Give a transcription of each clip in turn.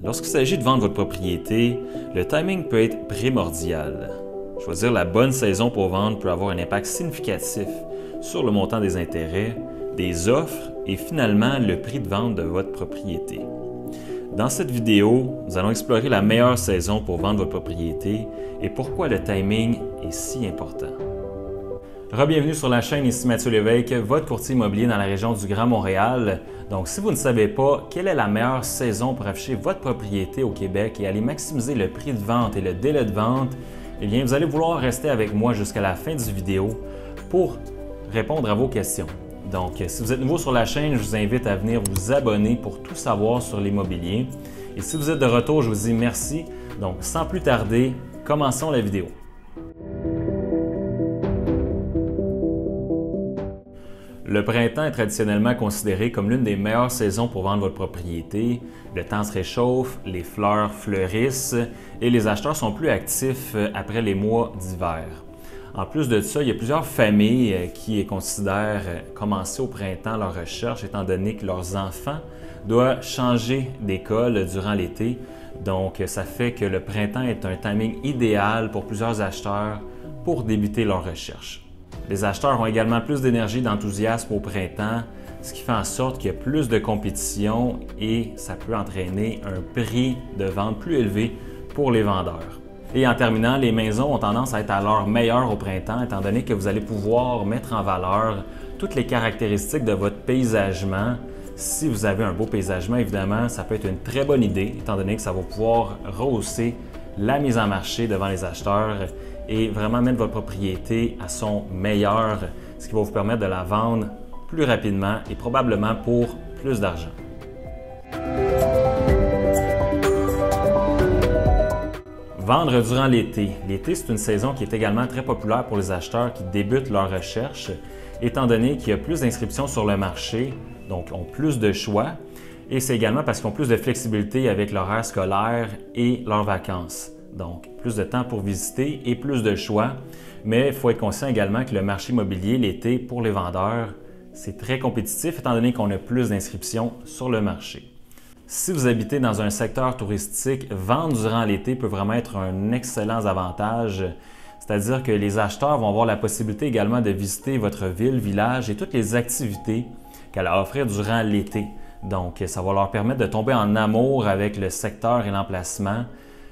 Lorsqu'il s'agit de vendre votre propriété, le timing peut être primordial. Choisir la bonne saison pour vendre peut avoir un impact significatif sur le montant des intérêts, des offres et finalement le prix de vente de votre propriété. Dans cette vidéo, nous allons explorer la meilleure saison pour vendre votre propriété et pourquoi le timing est si important. Bienvenue sur la chaîne, ici Mathieu Lévesque, votre courtier immobilier dans la région du Grand Montréal. Donc, si vous ne savez pas quelle est la meilleure saison pour afficher votre propriété au Québec et aller maximiser le prix de vente et le délai de vente, eh bien, vous allez vouloir rester avec moi jusqu'à la fin du vidéo pour répondre à vos questions. Donc, si vous êtes nouveau sur la chaîne, je vous invite à venir vous abonner pour tout savoir sur l'immobilier. Et si vous êtes de retour, je vous dis merci. Donc, sans plus tarder, commençons la vidéo. Le printemps est traditionnellement considéré comme l'une des meilleures saisons pour vendre votre propriété. Le temps se réchauffe, les fleurs fleurissent et les acheteurs sont plus actifs après les mois d'hiver. En plus de ça, il y a plusieurs familles qui considèrent commencer au printemps leur recherche étant donné que leurs enfants doivent changer d'école durant l'été. Donc, ça fait que le printemps est un timing idéal pour plusieurs acheteurs pour débuter leur recherche. Les acheteurs ont également plus d'énergie et d'enthousiasme au printemps, ce qui fait en sorte qu'il y a plus de compétition et ça peut entraîner un prix de vente plus élevé pour les vendeurs. Et en terminant, les maisons ont tendance à être à leur meilleur au printemps, étant donné que vous allez pouvoir mettre en valeur toutes les caractéristiques de votre paysagement. Si vous avez un beau paysagement, évidemment, ça peut être une très bonne idée, étant donné que ça va pouvoir rehausser la mise en marché devant les acheteurs et vraiment mettre votre propriété à son meilleur, ce qui va vous permettre de la vendre plus rapidement et probablement pour plus d'argent. Vendre durant l'été. L'été, c'est une saison qui est également très populaire pour les acheteurs qui débutent leur recherche, étant donné qu'il y a plus d'inscriptions sur le marché, donc ont plus de choix, et c'est également parce qu'ils ont plus de flexibilité avec l'horaire scolaire et leurs vacances. Donc, plus de temps pour visiter et plus de choix, mais il faut être conscient également que le marché immobilier, l'été, pour les vendeurs, c'est très compétitif étant donné qu'on a plus d'inscriptions sur le marché. Si vous habitez dans un secteur touristique, vendre durant l'été peut vraiment être un excellent avantage, c'est-à-dire que les acheteurs vont avoir la possibilité également de visiter votre ville, village et toutes les activités qu'elle a à offrir durant l'été. Donc, ça va leur permettre de tomber en amour avec le secteur et l'emplacement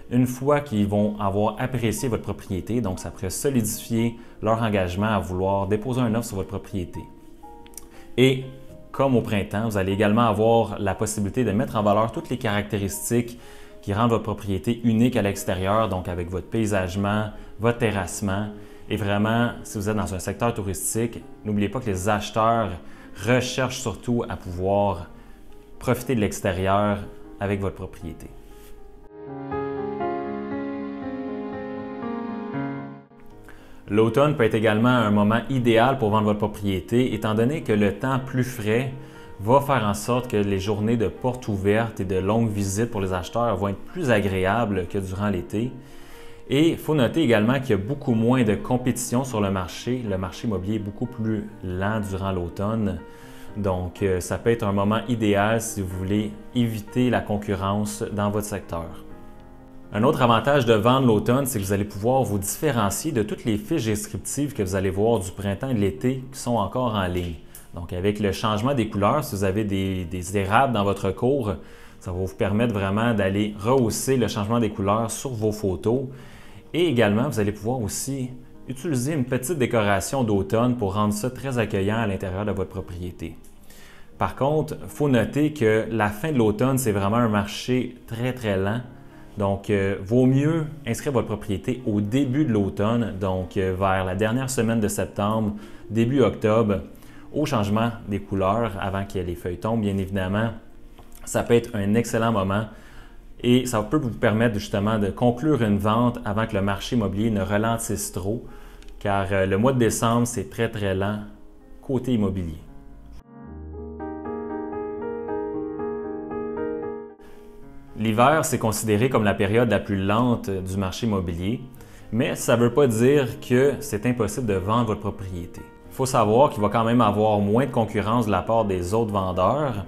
une fois qu'ils vont avoir apprécié votre propriété. Donc, ça pourrait solidifier leur engagement à vouloir déposer une offre sur votre propriété. Et comme au printemps, vous allez également avoir la possibilité de mettre en valeur toutes les caractéristiques qui rendent votre propriété unique à l'extérieur, donc avec votre paysagement, votre terrassement. Et vraiment, si vous êtes dans un secteur touristique, n'oubliez pas que les acheteurs recherchent surtout à pouvoir profiter de l'extérieur avec votre propriété. L'automne peut être également un moment idéal pour vendre votre propriété, étant donné que le temps plus frais va faire en sorte que les journées de portes ouvertes et de longues visites pour les acheteurs vont être plus agréables que durant l'été. Et il faut noter également qu'il y a beaucoup moins de compétition sur le marché. Le marché immobilier est beaucoup plus lent durant l'automne. Donc, ça peut être un moment idéal si vous voulez éviter la concurrence dans votre secteur. Un autre avantage de vendre l'automne, c'est que vous allez pouvoir vous différencier de toutes les fiches descriptives que vous allez voir du printemps et de l'été qui sont encore en ligne. Donc, avec le changement des couleurs, si vous avez des érables dans votre cour, ça va vous permettre vraiment d'aller rehausser le changement des couleurs sur vos photos. Et également, vous allez pouvoir aussi utiliser une petite décoration d'automne pour rendre ça très accueillant à l'intérieur de votre propriété. Par contre, il faut noter que la fin de l'automne, c'est vraiment un marché très, très lent. Donc, vaut mieux inscrire votre propriété au début de l'automne, donc vers la dernière semaine de septembre, début octobre, au changement des couleurs avant que les feuilles tombent, bien évidemment. Ça peut être un excellent moment et ça peut vous permettre justement de conclure une vente avant que le marché immobilier ne ralentisse trop, car le mois de décembre, c'est très, très lent côté immobilier. L'hiver, c'est considéré comme la période la plus lente du marché immobilier, mais ça ne veut pas dire que c'est impossible de vendre votre propriété. Il faut savoir qu'il va quand même avoir moins de concurrence de la part des autres vendeurs,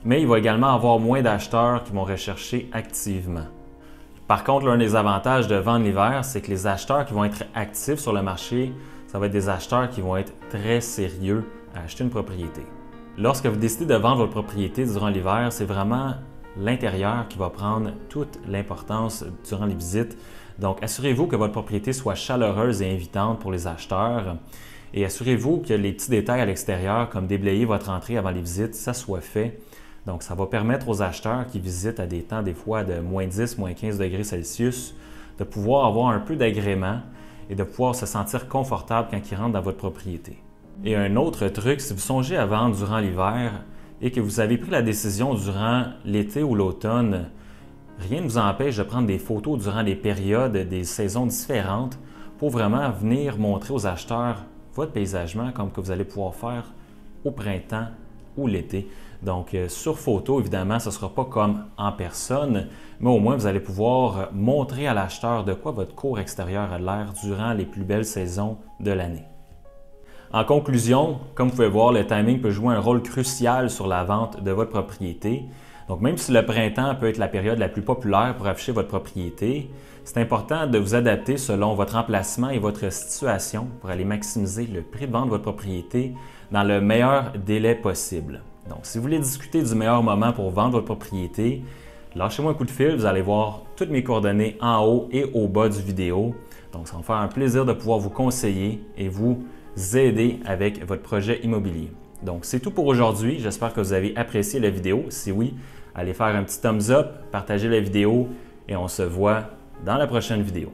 mais il va également avoir moins d'acheteurs qui vont rechercher activement. Par contre, l'un des avantages de vendre l'hiver, c'est que les acheteurs qui vont être actifs sur le marché, ça va être des acheteurs qui vont être très sérieux à acheter une propriété. Lorsque vous décidez de vendre votre propriété durant l'hiver, c'est vraiment l'intérieur qui va prendre toute l'importance durant les visites. Donc, assurez-vous que votre propriété soit chaleureuse et invitante pour les acheteurs et assurez-vous que les petits détails à l'extérieur, comme déblayer votre entrée avant les visites, ça soit fait. Donc, ça va permettre aux acheteurs qui visitent à des temps des fois de moins 10, moins 15 degrés Celsius de pouvoir avoir un peu d'agrément et de pouvoir se sentir confortable quand ils rentrent dans votre propriété. Et un autre truc, si vous songez à vendre durant l'hiver et que vous avez pris la décision durant l'été ou l'automne, rien ne vous empêche de prendre des photos durant des périodes, des saisons différentes pour vraiment venir montrer aux acheteurs votre paysagement comme que vous allez pouvoir faire au printemps ou l'été. Donc, sur photo, évidemment, ce ne sera pas comme en personne, mais au moins vous allez pouvoir montrer à l'acheteur de quoi votre cour extérieur a l'air durant les plus belles saisons de l'année. En conclusion, comme vous pouvez voir, le timing peut jouer un rôle crucial sur la vente de votre propriété. Donc, même si le printemps peut être la période la plus populaire pour afficher votre propriété, c'est important de vous adapter selon votre emplacement et votre situation pour aller maximiser le prix de vente de votre propriété dans le meilleur délai possible. Donc, si vous voulez discuter du meilleur moment pour vendre votre propriété, lâchez-moi un coup de fil, vous allez voir toutes mes coordonnées en haut et au bas du vidéo. Donc, ça va me faire un plaisir de pouvoir vous conseiller et vous aider avec votre projet immobilier. Donc, c'est tout pour aujourd'hui. J'espère que vous avez apprécié la vidéo. Si oui, allez faire un petit thumbs up, partagez la vidéo et on se voit dans la prochaine vidéo.